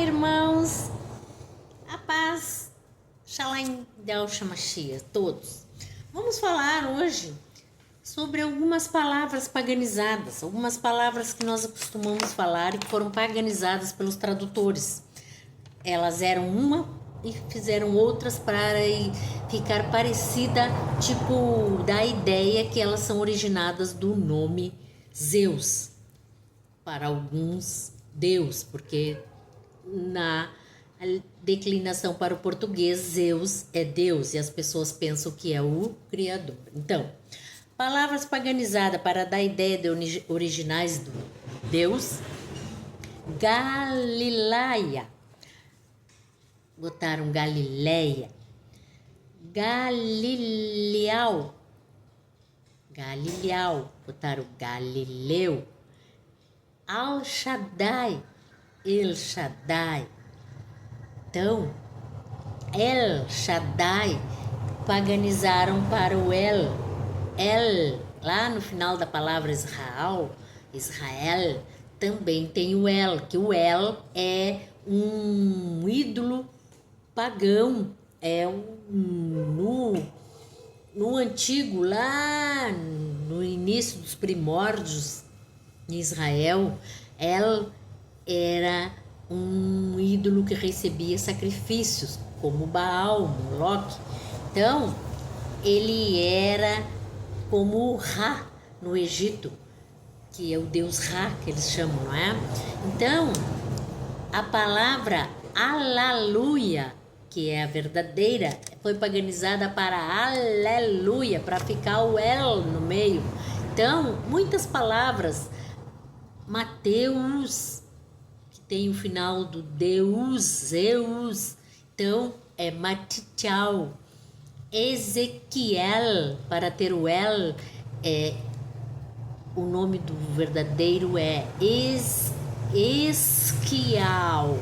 irmãos, a paz, Shalom Del Shamashia, todos. Vamos falar hoje sobre algumas palavras paganizadas, algumas palavras que nós acostumamos falar e que foram paganizadas pelos tradutores. Elas eram uma e fizeram outras para ficar parecida, tipo, da ideia que elas são originadas do nome Zeus. Para alguns, Deus, porque na declinação para o português, Zeus é Deus e as pessoas pensam que é o Criador. Então, palavras paganizadas para dar ideia de originais do Deus. Galileia. Botaram Galileia. Galileal. Galileal. Botaram Galileu. Al Shaddai. El Shaddai. Então, El Shaddai paganizaram para o El. El, lá no final da palavra Israel, também tem o El, que o El é um ídolo pagão. É no antigo, lá no início dos primórdios em Israel, El era um ídolo que recebia sacrifícios, como Baal, Moloque. Então, ele era como o Ra no Egito, que é o deus Ra, que eles chamam, não é? Então, a palavra aleluia, que é a verdadeira, foi paganizada para aleluia, para ficar o El no meio. Então, muitas palavras, Mateus, que tem o final do Deus, Zeus, então é Matitial. Ezequiel, para ter o El, o nome do verdadeiro é Esquial.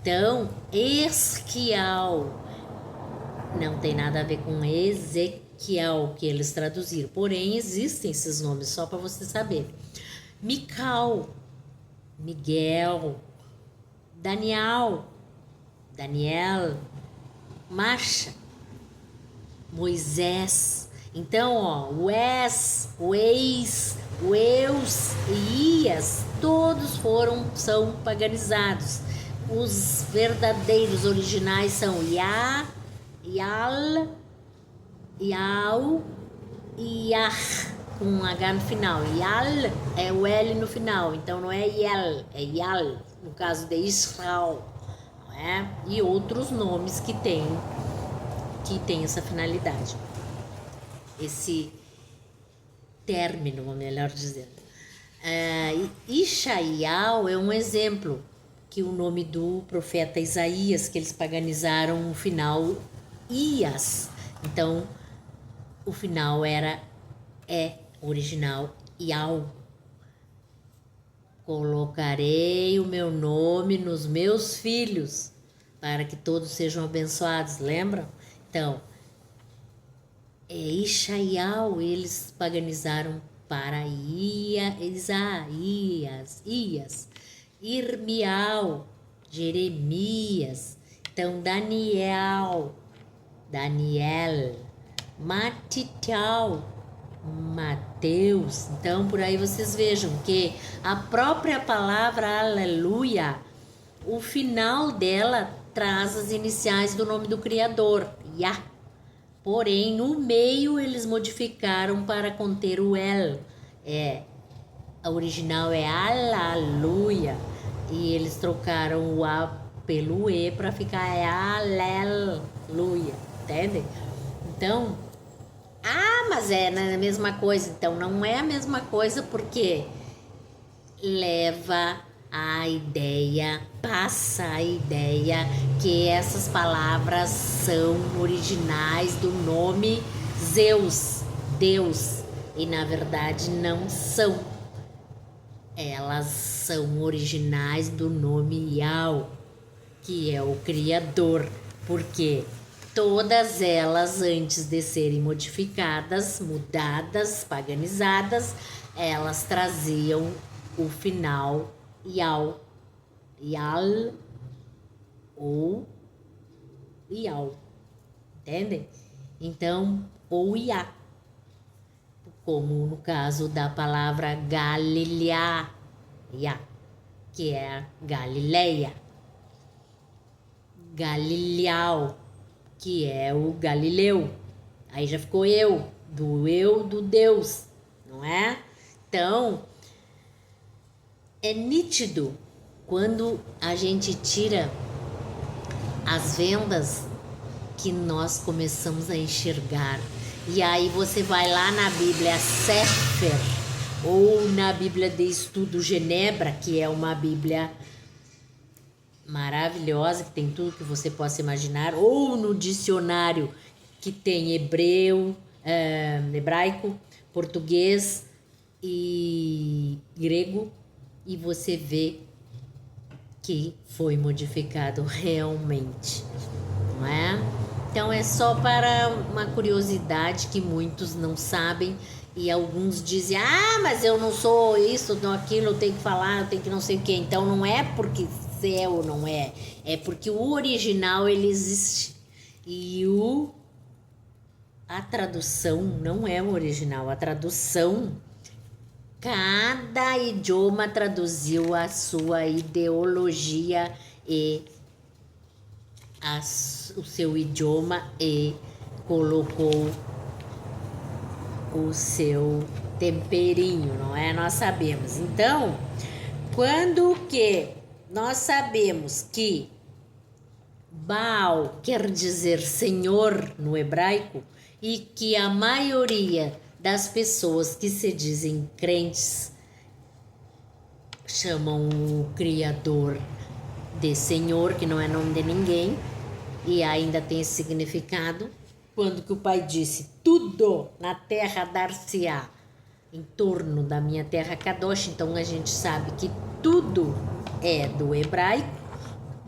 Então, Esquial não tem nada a ver com Ezequiel, que eles traduziram. Porém, existem esses nomes, só para você saber. Mical, Miguel, Daniel, Masha, Moisés. Então, ó, o Es, o Eis, o Eus e Ias, todos são paganizados. Os verdadeiros originais são Yah, Yal, Yau e Yah, com um H no final. Yal é o L no final, então não é Yel, é Yal, no caso de Israel, não é? E outros nomes que tem essa finalidade, esse término, melhor dizendo. Ishaial é um exemplo, que o nome do profeta Isaías, que eles paganizaram o final Ias. Então, o final original Ial. Colocarei o meu nome nos meus filhos, para que todos sejam abençoados, lembram? Então, Ishaial, eles paganizaram para Isaías, Ias, Irmial, Jeremias. Então, Daniel, Matitial, Mateus. Então, por aí vocês vejam que a própria palavra aleluia, o final dela traz as iniciais do nome do Criador, Yah. Porém, no meio eles modificaram para conter o El. A original é aleluia. E eles trocaram o A pelo E para ficar aleluia. Entende? Então, mas é a mesma coisa. Então, não é a mesma coisa porque passa a ideia que essas palavras são originais do nome Zeus, Deus, e na verdade não são. Elas são originais do nome Yao, que é o Criador, porque todas elas, antes de serem modificadas, mudadas, paganizadas, elas traziam o final Yao, Yal ou Ial. Entendem? Então, ou Iá. Como no caso da palavra Galileia, que é Galileia. Galileal, que é o Galileu. Aí já ficou eu do Deus, não é? Então, é nítido quando a gente tira as vendas que nós começamos a enxergar. E aí você vai lá na Bíblia Sefer ou na Bíblia de Estudo Genebra, que é uma Bíblia maravilhosa, que tem tudo que você possa imaginar, ou no dicionário que tem hebraico, português e grego, e você vê que foi modificado realmente, não é? Então é só para uma curiosidade que muitos não sabem e alguns dizem, mas eu não sou isso, não aquilo, eu tenho que falar, eu tenho que não sei o que. Então não é porque é ou não é, é porque o original ele existe e a tradução não é o original, a tradução, cada idioma traduziu a sua ideologia e o seu idioma e colocou o seu temperinho, não é? Nós sabemos. Então, quando que nós sabemos que Baal quer dizer Senhor no hebraico e que a maioria das pessoas que se dizem crentes chamam o Criador de Senhor, que não é nome de ninguém, e ainda tem esse significado. Quando que o Pai disse, tudo na terra dar-se-á em torno da minha terra Kadosh, então a gente sabe que tudo é do hebraico,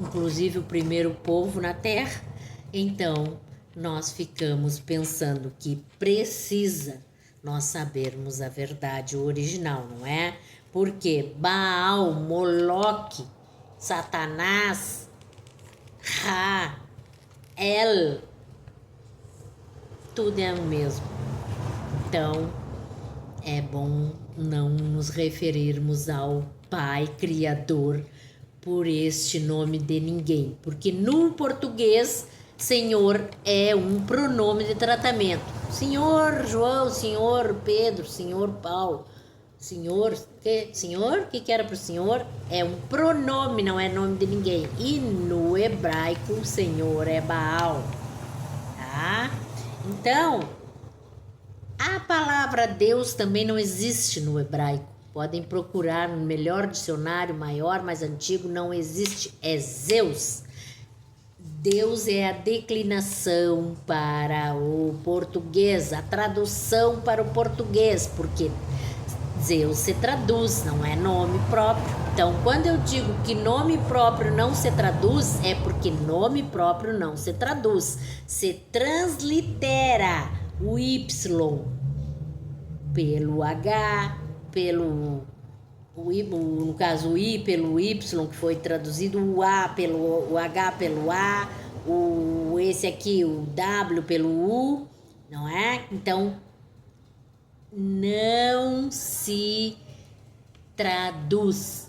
inclusive o primeiro povo na terra. Então nós ficamos pensando que precisa nós sabermos a verdade original, não é? Porque Baal, Moloque, Satanás, El, tudo é o mesmo. Então, é bom não nos referirmos ao Pai Criador por este nome de ninguém, porque no português, Senhor é um pronome de tratamento. Senhor João, Senhor Pedro, Senhor Paulo. Senhor, o que era para o Senhor? É um pronome, não é nome de ninguém. E no hebraico, o Senhor é Baal, tá? Então, a palavra Deus também não existe no hebraico. Podem procurar no melhor dicionário, maior, mais antigo, não existe. É Zeus. Deus é a declinação para o português, a tradução para o português, porque Zeus se traduz, não é nome próprio. Então, quando eu digo que nome próprio não se traduz, é porque nome próprio não se traduz. Se translitera o Y pelo H, no caso o I pelo Y, que foi traduzido, o A pelo H pelo A, esse aqui, o W pelo U, não é? Então, não se traduz.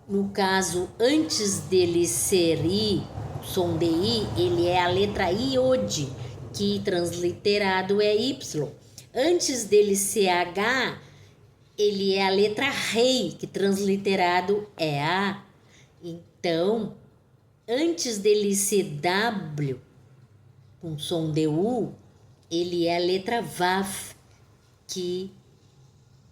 No caso, antes dele ser I, som de I, ele é a letra iode, que transliterado é Y. Antes dele ser H, ele é a letra rei, que transliterado é A. Então, antes dele ser W, com som de U, ele é a letra Vav, que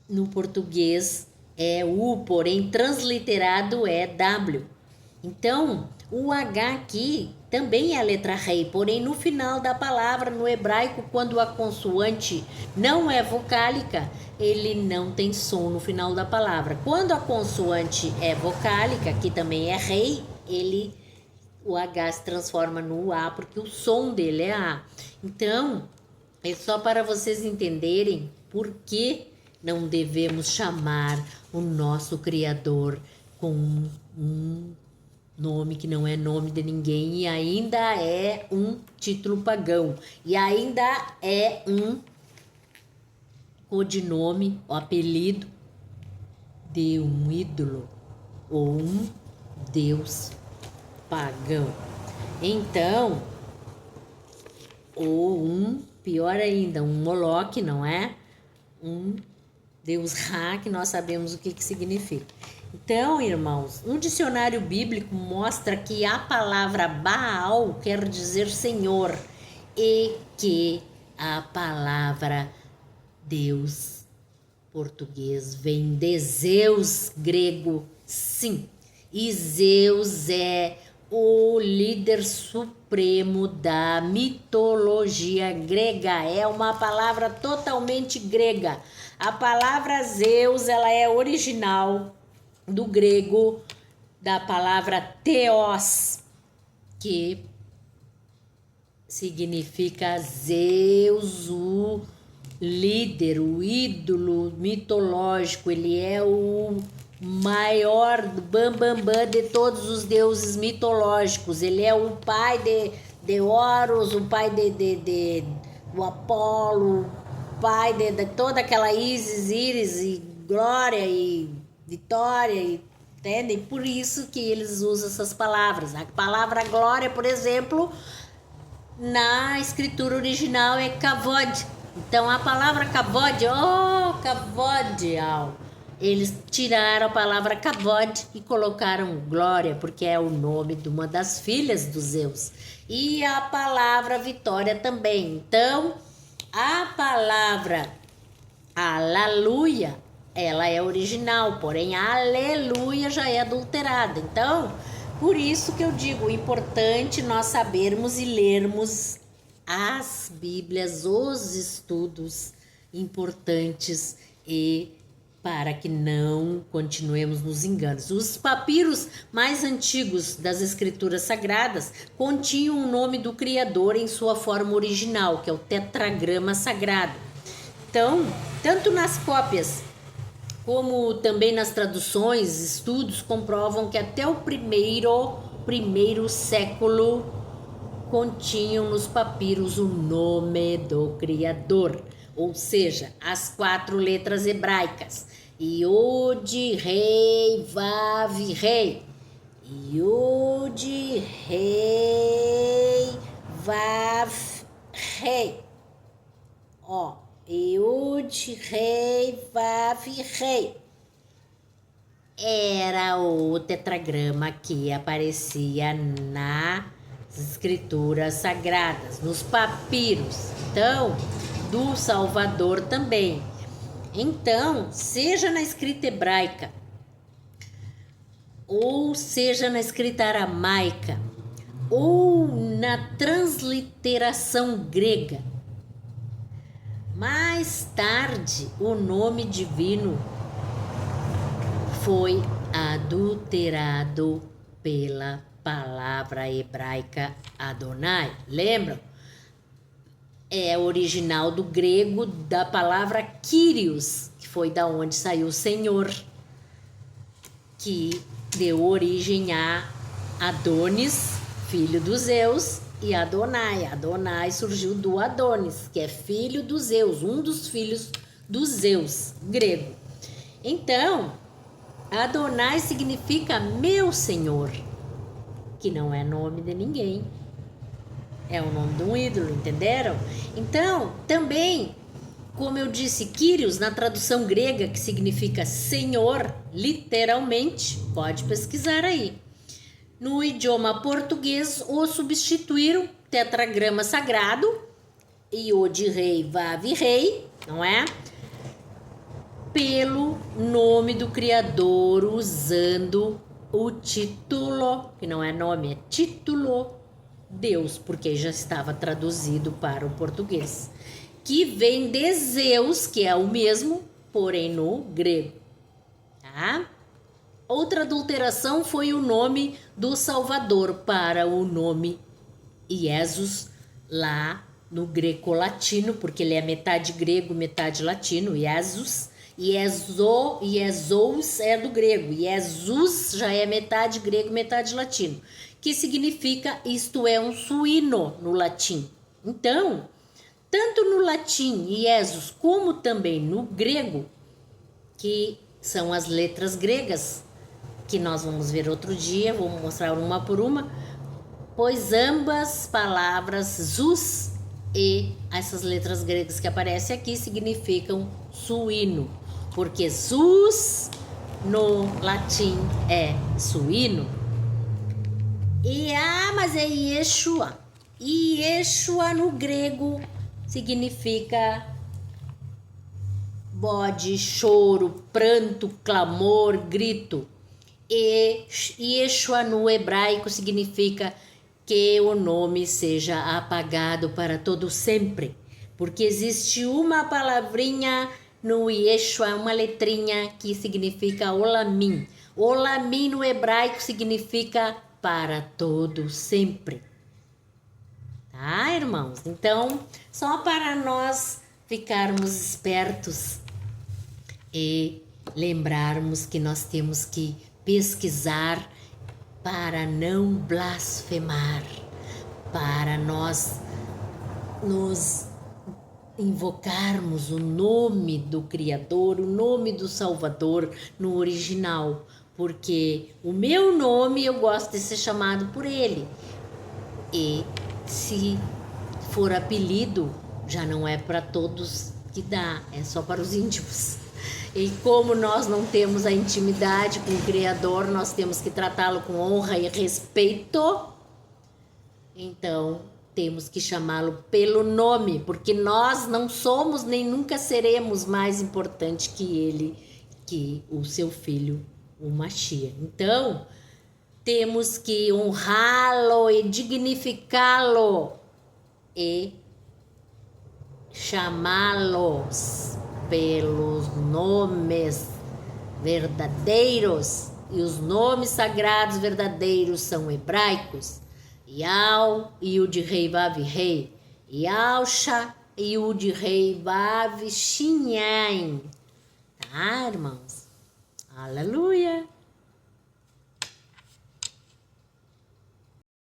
no português é U, porém transliterado é W. Então, o H aqui também é a letra rei, porém no final da palavra, no hebraico, quando a consoante não é vocálica, ele não tem som no final da palavra. Quando a consoante é vocálica, que também é rei, o H se transforma no A, porque o som dele é A. Então, é só para vocês entenderem por que não devemos chamar o nosso Criador com um nome que não é nome de ninguém e ainda é um título pagão. E ainda é um codinome, o apelido de um ídolo ou um deus pagão. Então, ou pior ainda, um Moloque, não é? Um deus Ra, que nós sabemos o que significa. Então, irmãos, no dicionário bíblico mostra que a palavra Baal quer dizer Senhor e que a palavra Deus português vem de Zeus grego, sim. E Zeus é o líder supremo da mitologia grega. É uma palavra totalmente grega. A palavra Zeus, ela é original do grego, da palavra theos, que significa Zeus, o líder, o ídolo mitológico. Ele é o maior bambambam de todos os deuses mitológicos. Ele é o pai de Horus, o pai do Apolo, o pai de toda aquela Íris e Glória e Vitória, entende? Por isso que eles usam essas palavras. A palavra glória, por exemplo, na escritura original é kavod. Então a palavra kavod, kavod, eles tiraram a palavra kavod e colocaram glória, porque é o nome de uma das filhas dos Zeus. E a palavra vitória também. Então, a palavra aleluia, ela é original, porém a aleluia já é adulterada. Então, por isso que eu digo, é importante nós sabermos e lermos as Bíblias, os estudos importantes, e para que não continuemos nos enganos. Os papiros mais antigos das escrituras sagradas continham o nome do Criador em sua forma original, que é o tetragrama sagrado. Então, tanto nas cópias como também nas traduções, estudos comprovam que até o primeiro século continham nos papiros o nome do Criador, ou seja, as 4 letras hebraicas: Yod, Rei, Vav, Rei. Yod, Rei, Vav, Rei. Yud, Rei, Vav, Rei. Era o tetragrama que aparecia nas escrituras sagradas, nos papiros. Então, do Salvador também. Então, seja na escrita hebraica, ou seja na escrita aramaica, ou na transliteração grega, mais tarde, o nome divino foi adulterado pela palavra hebraica Adonai. Lembram? É original do grego da palavra Kyrios, que foi da onde saiu o Senhor, que deu origem a Adonis, filho dos Zeus, e Adonai. Adonai surgiu do Adonis, que é filho dos Zeus, um dos filhos dos Zeus, grego. Então, Adonai significa meu Senhor, que não é nome de ninguém. É o nome de um ídolo, entenderam? Então, também, como eu disse, Kyrios, na tradução grega, que significa Senhor, literalmente, pode pesquisar aí. No idioma português, o substituíram tetragrama sagrado, Yod, Rei, Vav, Rei, não é? Pelo nome do Criador, usando o título, que não é nome, é título, Deus, porque já estava traduzido para o português, que vem de Zeus, que é o mesmo, porém no grego, tá? Outra adulteração foi o nome do Salvador para o nome Jesus, lá no greco-latino, porque ele é metade grego, metade latino, Jesus. Iesous é do grego, Jesus já é metade grego, metade latino, que significa isto é um suíno no latim. Então, tanto no latim, Iesus, como também no grego, que são as letras gregas, que nós vamos ver outro dia, vou mostrar uma por uma, pois ambas palavras, zus e essas letras gregas que aparecem aqui, significam suíno, porque zus no latim é suíno. Mas é Yeshua. Yeshua no grego significa bode, choro, pranto, clamor, grito. E Yeshua no hebraico significa que o nome seja apagado para todo sempre. Porque existe uma palavrinha no Yeshua, uma letrinha que significa Olamim. Olamim no hebraico significa para todo sempre. Tá, irmãos? Então, só para nós ficarmos espertos e lembrarmos que nós temos que pesquisar para não blasfemar, para nós nos invocarmos o nome do Criador, o nome do Salvador no original, porque o meu nome eu gosto de ser chamado por ele, e se for apelido já não é para todos que dá, é só para os íntimos. E como nós não temos a intimidade com o Criador, nós temos que tratá-lo com honra e respeito. Então, temos que chamá-lo pelo nome, porque nós não somos nem nunca seremos mais importante que ele, que o seu filho, o Mashiach. Então, temos que honrá-lo e dignificá-lo e chamá-los pelos nomes verdadeiros, e os nomes sagrados verdadeiros são hebraicos: Yal, Yud Rei Vav Rei, Yalsha, Yud Rei Vav Shinyan. Tá, irmãos? Aleluia!